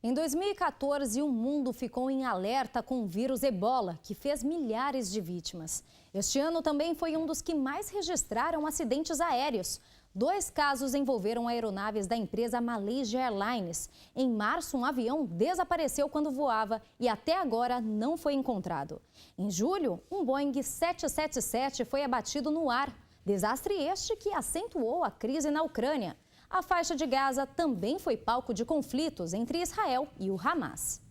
Em 2014, o mundo ficou em alerta com o vírus Ebola, que fez milhares de vítimas. Este ano também foi um dos que mais registraram acidentes aéreos. 2 casos envolveram aeronaves da empresa Malaysia Airlines. Em março, um avião desapareceu quando voava e até agora não foi encontrado. Em julho, um Boeing 777 foi abatido no ar. Desastre este que acentuou a crise na Ucrânia. A faixa de Gaza também foi palco de conflitos entre Israel e o Hamas.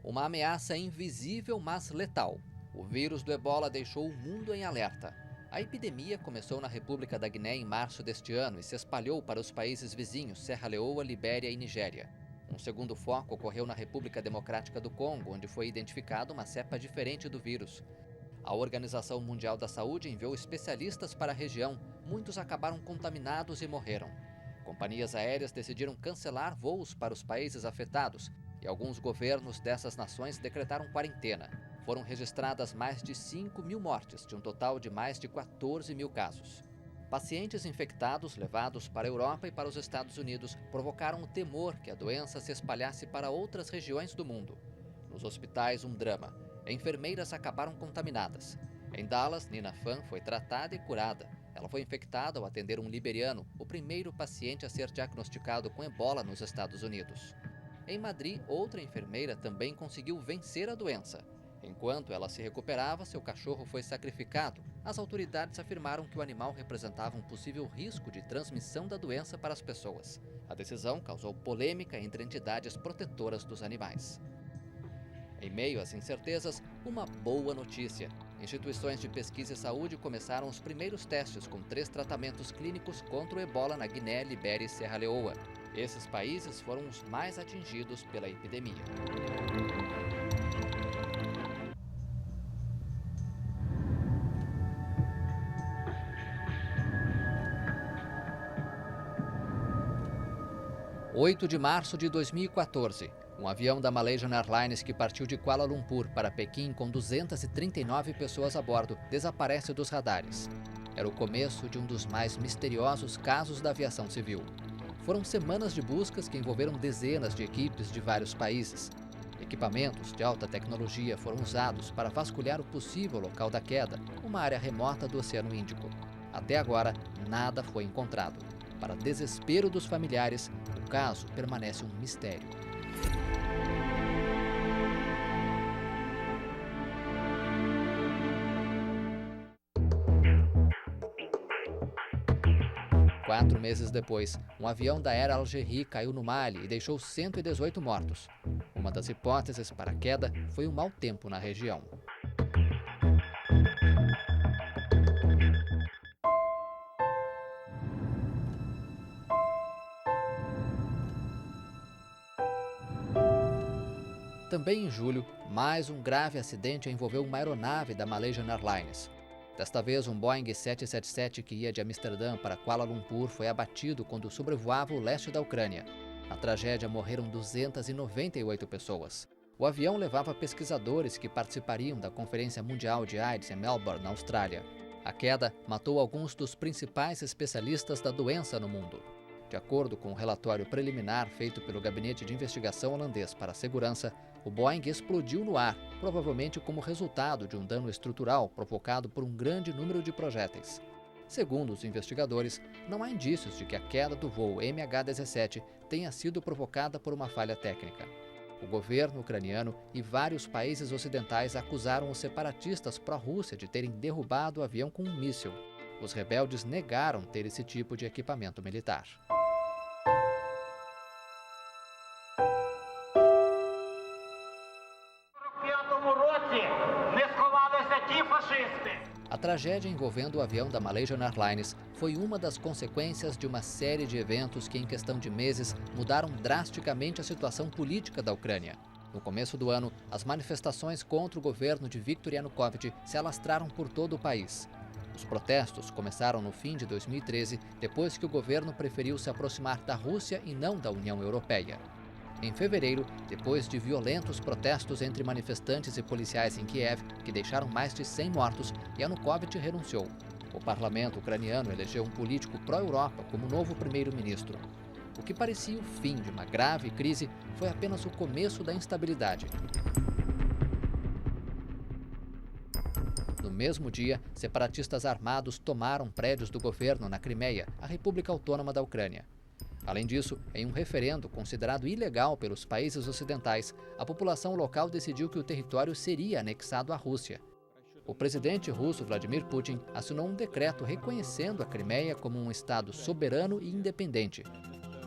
Uma ameaça invisível, mas letal. O vírus do Ebola deixou o mundo em alerta. A epidemia começou na República da Guiné em março deste ano e se espalhou para os países vizinhos Serra Leoa, Libéria e Nigéria. Um segundo foco ocorreu na República Democrática do Congo, onde foi identificada uma cepa diferente do vírus. A Organização Mundial da Saúde enviou especialistas para a região. Muitos acabaram contaminados e morreram. Companhias aéreas decidiram cancelar voos para os países afetados e alguns governos dessas nações decretaram quarentena. Foram registradas mais de 5 mil mortes, de um total de mais de 14 mil casos. Pacientes infectados levados para a Europa e para os Estados Unidos provocaram o temor que a doença se espalhasse para outras regiões do mundo. Nos hospitais, um drama. Enfermeiras acabaram contaminadas. Em Dallas, Nina Fan foi tratada e curada. Ela foi infectada ao atender um liberiano, o primeiro paciente a ser diagnosticado com ebola nos Estados Unidos. Em Madrid, outra enfermeira também conseguiu vencer a doença. Enquanto ela se recuperava, seu cachorro foi sacrificado. As autoridades afirmaram que o animal representava um possível risco de transmissão da doença para as pessoas. A decisão causou polêmica entre entidades protetoras dos animais. Em meio às incertezas, uma boa notícia. Instituições de pesquisa e saúde começaram os primeiros testes com 3 tratamentos clínicos contra o ebola na Guiné, Libéria e Serra Leoa. Esses países foram os mais atingidos pela epidemia. Em 8 de março de 2014, um avião da Malaysia Airlines que partiu de Kuala Lumpur para Pequim com 239 pessoas a bordo desaparece dos radares. Era o começo de um dos mais misteriosos casos da aviação civil. Foram semanas de buscas que envolveram dezenas de equipes de vários países. Equipamentos de alta tecnologia foram usados para vasculhar o possível local da queda, uma área remota do Oceano Índico. Até agora, nada foi encontrado. Para desespero dos familiares, o caso permanece um mistério. Quatro meses depois, um avião da Air Algérie caiu no Mali e deixou 118 mortos. Uma das hipóteses para a queda foi o mau tempo na região. Também em julho, mais um grave acidente envolveu uma aeronave da Malaysia Airlines. Desta vez, um Boeing 777 que ia de Amsterdã para Kuala Lumpur foi abatido quando sobrevoava o leste da Ucrânia. Na tragédia morreram 298 pessoas. O avião levava pesquisadores que participariam da Conferência Mundial de AIDS em Melbourne, na Austrália. A queda matou alguns dos principais especialistas da doença no mundo. De acordo com um relatório preliminar feito pelo Gabinete de Investigação Holandês para a Segurança, o Boeing explodiu no ar, provavelmente como resultado de um dano estrutural provocado por um grande número de projéteis. Segundo os investigadores, não há indícios de que a queda do voo MH17 tenha sido provocada por uma falha técnica. O governo ucraniano e vários países ocidentais acusaram os separatistas pró-Rússia de terem derrubado o avião com um míssil. Os rebeldes negaram ter esse tipo de equipamento militar. A tragédia envolvendo o avião da Malaysia Airlines foi uma das consequências de uma série de eventos que, em questão de meses, mudaram drasticamente a situação política da Ucrânia. No começo do ano, as manifestações contra o governo de Viktor Yanukovych se alastraram por todo o país. Os protestos começaram no fim de 2013, depois que o governo preferiu se aproximar da Rússia e não da União Europeia. em fevereiro, depois de violentos protestos entre manifestantes e policiais em Kiev, que deixaram mais de 100 mortos, Yanukovych renunciou. O parlamento ucraniano elegeu um político pró-Europa como novo primeiro-ministro. O que parecia o fim de uma grave crise foi apenas o começo da instabilidade. No mesmo dia, separatistas armados tomaram prédios do governo na Crimeia, a República Autônoma da Ucrânia. Além disso, em um referendo considerado ilegal pelos países ocidentais, a população local decidiu que o território seria anexado à Rússia. O presidente russo Vladimir Putin assinou um decreto reconhecendo a Crimeia como um estado soberano e independente.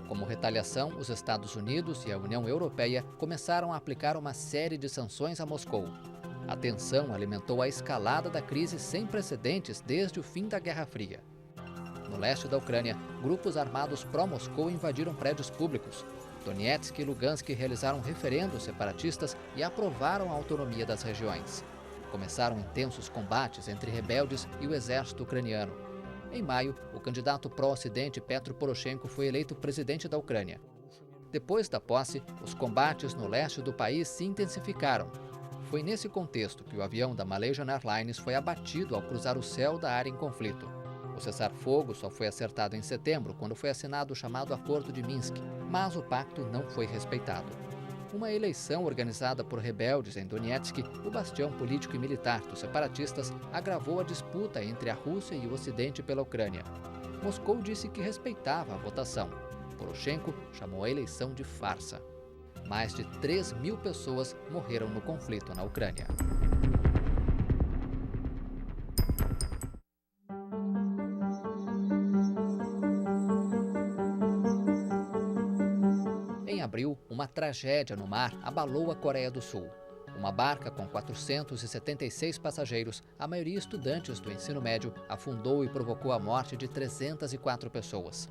Como retaliação, os Estados Unidos e a União Europeia começaram a aplicar uma série de sanções a Moscou. A tensão alimentou a escalada da crise sem precedentes desde o fim da Guerra Fria. No leste da Ucrânia, grupos armados pró-Moscou invadiram prédios públicos. Donetsk e Lugansk realizaram referendos separatistas e aprovaram a autonomia das regiões. Começaram intensos combates entre rebeldes e o exército ucraniano. Em maio, o candidato pró-Ocidente Petro Poroshenko foi eleito presidente da Ucrânia. Depois da posse, os combates no leste do país se intensificaram. Foi nesse contexto que o avião da Malaysian Airlines foi abatido ao cruzar o céu da área em conflito. O cessar-fogo só foi acertado em setembro, quando foi assinado o chamado Acordo de Minsk, mas o pacto não foi respeitado. Uma eleição organizada por rebeldes em Donetsk, o bastião político e militar dos separatistas, agravou a disputa entre a Rússia e o Ocidente pela Ucrânia. Moscou disse que respeitava a votação. Poroshenko chamou a eleição de farsa. Mais de 3.000 pessoas morreram no conflito na Ucrânia. Em abril, uma tragédia no mar abalou a Coreia do Sul. Uma barca com 476 passageiros, a maioria estudantes do ensino médio, afundou e provocou a morte de 304 pessoas.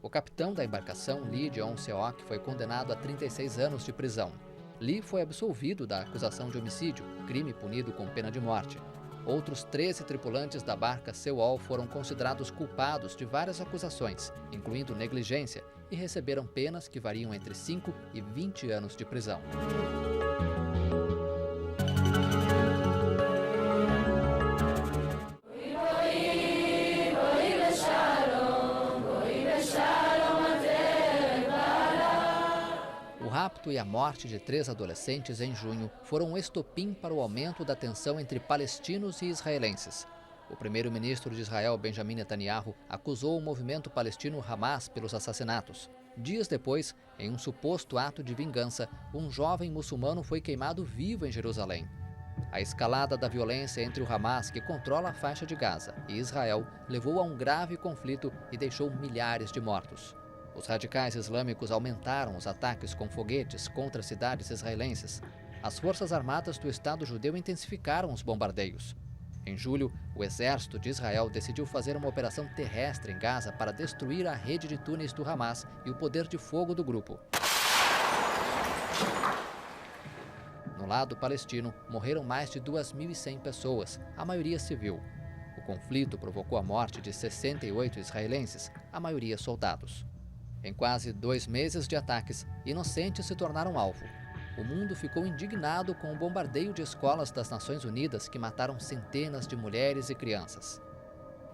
O capitão da embarcação, Lee Jeong-seok, foi condenado a 36 anos de prisão. Lee foi absolvido da acusação de homicídio, crime punido com pena de morte. Outros 13 tripulantes da barca Sewol foram considerados culpados de várias acusações, incluindo negligência, e receberam penas que variam entre 5 e 20 anos de prisão. O rapto e a morte de 3 adolescentes em junho foram um estopim para o aumento da tensão entre palestinos e israelenses. O primeiro-ministro de Israel, Benjamin Netanyahu, acusou o movimento palestino Hamas pelos assassinatos. Dias depois, em um suposto ato de vingança, um jovem muçulmano foi queimado vivo em Jerusalém. A escalada da violência entre o Hamas, que controla a faixa de Gaza, e Israel levou a um grave conflito e deixou milhares de mortos. Os radicais islâmicos aumentaram os ataques com foguetes contra cidades israelenses. As forças armadas do Estado judeu intensificaram os bombardeios. Em julho, o exército de Israel decidiu fazer uma operação terrestre em Gaza para destruir a rede de túneis do Hamas e o poder de fogo do grupo. No lado palestino, morreram mais de 2.100 pessoas, a maioria civil. O conflito provocou a morte de 68 israelenses, a maioria soldados. Em quase 2 meses de ataques, inocentes se tornaram alvo. O mundo ficou indignado com o bombardeio de escolas das Nações Unidas que mataram centenas de mulheres e crianças.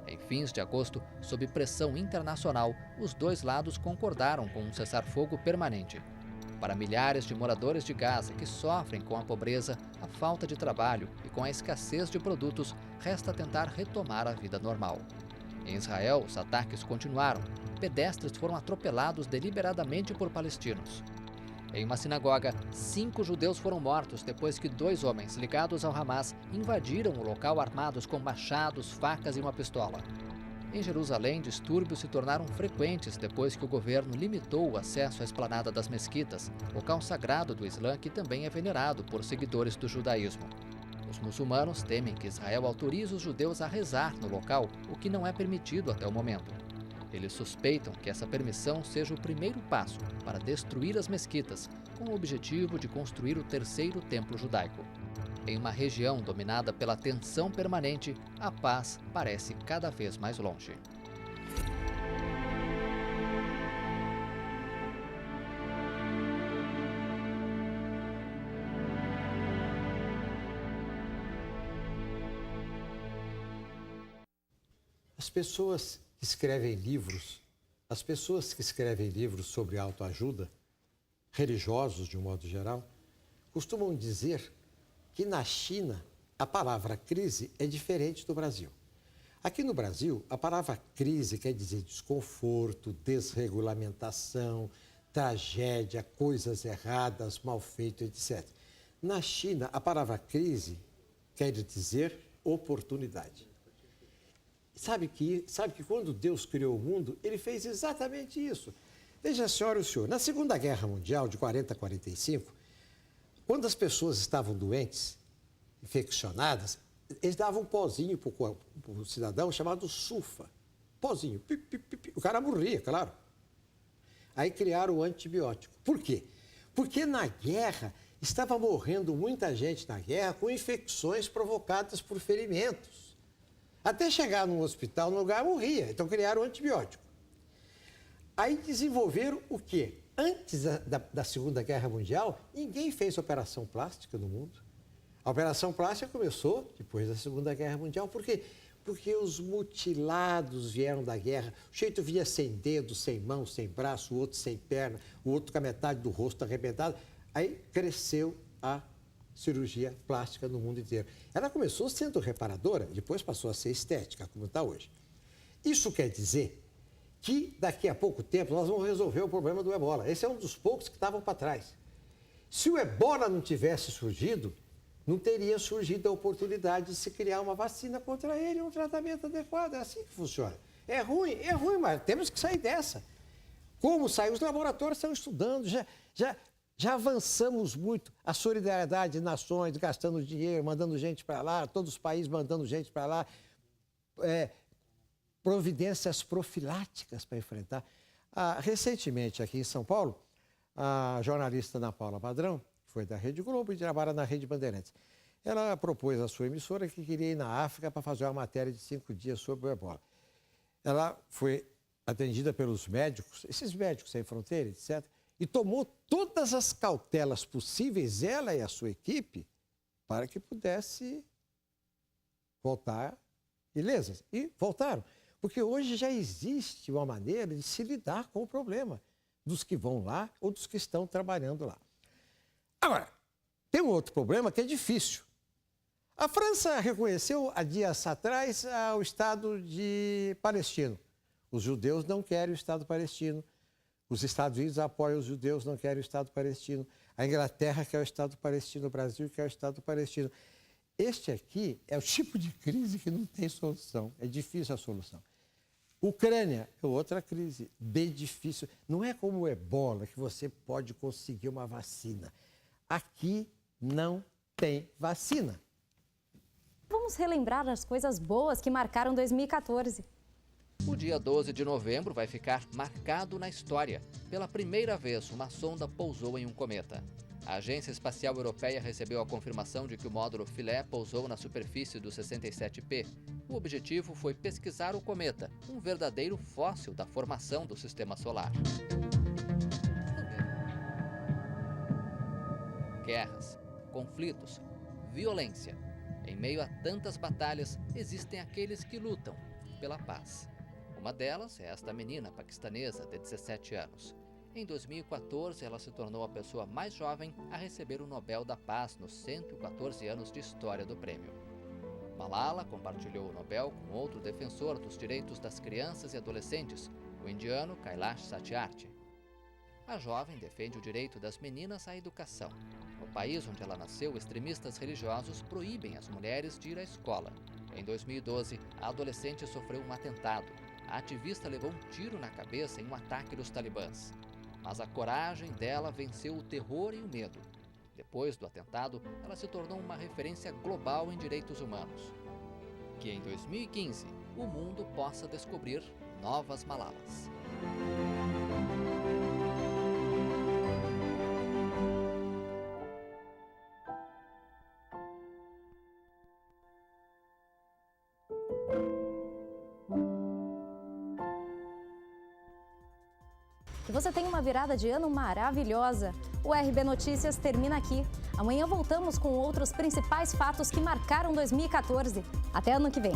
Em fins de agosto, sob pressão internacional, os dois lados concordaram com um cessar-fogo permanente. Para milhares de moradores de Gaza que sofrem com a pobreza, a falta de trabalho e com a escassez de produtos, resta tentar retomar a vida normal. Em Israel, os ataques continuaram. Pedestres foram atropelados deliberadamente por palestinos. Em uma sinagoga, 5 judeus foram mortos depois que 2 homens ligados ao Hamas invadiram o local armados com machados, facas e uma pistola. Em Jerusalém, distúrbios se tornaram frequentes depois que o governo limitou o acesso à esplanada das mesquitas, local sagrado do Islã que também é venerado por seguidores do judaísmo. Os muçulmanos temem que Israel autorize os judeus a rezar no local, o que não é permitido até o momento. Eles suspeitam que essa permissão seja o primeiro passo para destruir as mesquitas, com o objetivo de construir o 3º templo judaico. Em uma região dominada pela tensão permanente, a paz parece cada vez mais longe. As pessoas que escrevem livros sobre autoajuda, religiosos de um modo geral, costumam dizer que na China a palavra crise é diferente do Brasil. Aqui no Brasil, a palavra crise quer dizer desconforto, desregulamentação, tragédia, coisas erradas, mal feito, etc. Na China, a palavra crise quer dizer oportunidade. Sabe que quando Deus criou o mundo, ele fez exatamente isso. Veja a senhora e o senhor, na Segunda Guerra Mundial, de 40 a 45, quando as pessoas estavam doentes, infeccionadas, eles davam um pozinho para o cidadão chamado sulfa. Pozinho. O cara morria, claro. Aí criaram o antibiótico. Por quê? Porque na guerra estava morrendo muita gente na guerra com infecções provocadas por ferimentos. Até chegar num hospital, num lugar, morria. Então criaram o antibiótico. Aí desenvolveram o quê? Antes da Segunda Guerra Mundial, ninguém fez operação plástica no mundo. A operação plástica começou depois da Segunda Guerra Mundial. Por quê? Porque os mutilados vieram da guerra. O sujeito vinha sem dedo, sem mão, sem braço, o outro sem perna, o outro com a metade do rosto arrebentado. Aí cresceu a cirurgia plástica no mundo inteiro. Ela começou sendo reparadora, depois passou a ser estética, como está hoje. Isso quer dizer que daqui a pouco tempo nós vamos resolver o problema do ebola. Esse é um dos poucos que estavam para trás. Se o ebola não tivesse surgido, não teria surgido a oportunidade de se criar uma vacina contra ele, um tratamento adequado. É assim que funciona. É ruim, mas temos que sair dessa. Como sair? Os laboratórios estão estudando, já avançamos muito. A solidariedade de nações, gastando dinheiro, mandando gente para lá, todos os países mandando gente para lá, providências profiláticas para enfrentar. Recentemente, aqui em São Paulo, a jornalista Ana Paula Padrão, foi da Rede Globo e trabalha na Rede Bandeirantes. Ela propôs à sua emissora que queria ir na África para fazer uma matéria de 5 dias sobre o ebola. Ela foi atendida pelos médicos, esses médicos sem fronteira, etc., e tomou todas as cautelas possíveis, ela e a sua equipe, para que pudesse voltar ilesas. E voltaram. Porque hoje já existe uma maneira de se lidar com o problema dos que vão lá ou dos que estão trabalhando lá. Agora, tem um outro problema que é difícil. A França reconheceu há dias atrás o Estado de Palestina. Os judeus não querem o Estado palestino. Os Estados Unidos apoiam os judeus, não querem o Estado palestino. A Inglaterra quer o Estado palestino, o Brasil quer o Estado palestino. Este aqui é o tipo de crise que não tem solução. É difícil a solução. Ucrânia é outra crise, bem difícil. Não é como o ebola, que você pode conseguir uma vacina. Aqui não tem vacina. Vamos relembrar as coisas boas que marcaram 2014. O dia 12 de novembro vai ficar marcado na história. Pela primeira vez, uma sonda pousou em um cometa. A Agência Espacial Europeia recebeu a confirmação de que o módulo Philae pousou na superfície do 67P. O objetivo foi pesquisar o cometa, um verdadeiro fóssil da formação do Sistema Solar. Guerras, conflitos, violência. Em meio a tantas batalhas, existem aqueles que lutam pela paz. Uma delas é esta menina paquistanesa de 17 anos. Em 2014, ela se tornou a pessoa mais jovem a receber o Nobel da Paz nos 114 anos de história do prêmio. Malala compartilhou o Nobel com outro defensor dos direitos das crianças e adolescentes, o indiano Kailash Satyarthi. A jovem defende o direito das meninas à educação. No país onde ela nasceu, extremistas religiosos proíbem as mulheres de ir à escola. Em 2012, a adolescente sofreu um atentado. A ativista levou um tiro na cabeça em um ataque dos talibãs. Mas a coragem dela venceu o terror e o medo. Depois do atentado, ela se tornou uma referência global em direitos humanos. Que em 2015, o mundo possa descobrir novas Malalas. Que você tenha uma virada de ano maravilhosa. O RB Notícias termina aqui. Amanhã voltamos com outros principais fatos que marcaram 2014. Até ano que vem.